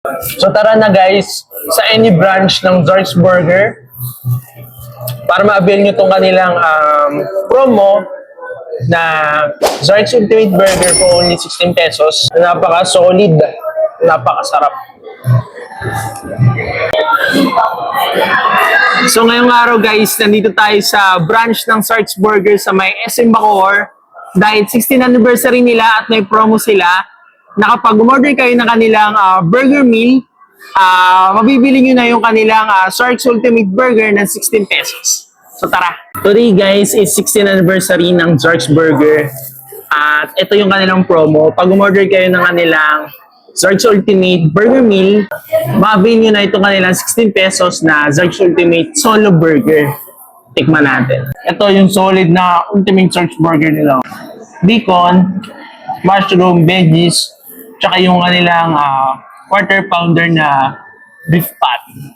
So tara na guys, sa any branch ng Zark's Burger para ma-avail nyo itong kanilang promo na Zark's Ultimate Burger for only 16 pesos. Napaka-solid, napakasarap. So ngayong araw guys, nandito tayo sa branch ng Zark's Burger sa may SM Bacoor. Dahil 16th anniversary nila at may promo sila, na kapag umorder kayo ng kanilang burger meal, mabibili nyo na yung kanilang Zark's Ultimate Burger ng 16 pesos. So tara! Today guys is 16th anniversary ng Zark's Burger. At ito yung kanilang promo. Pag umorder kayo ng kanilang Zark's Ultimate Burger Meal, mabibili nyo na itong kanilang 16 pesos na Zark's Ultimate Solo Burger. Tikman natin. Ito yung solid na Ultimate Zark's Burger nila. Bacon, mushroom, veggies, tsaka yung kanilang quarter pounder na beef patty.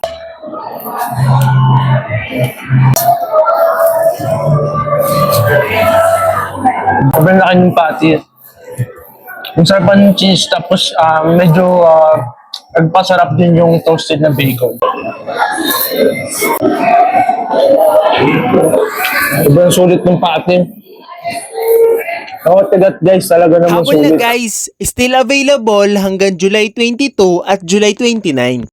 Sobrang laki ng patty. Ang sarap ng cheese, tapos medyo nagpasarap din yung toasted na bacon. Sobrang sulit ng patty. Tigat guys, talaga naman Habol sulit. na guys, still available hanggang July 22 at July 29.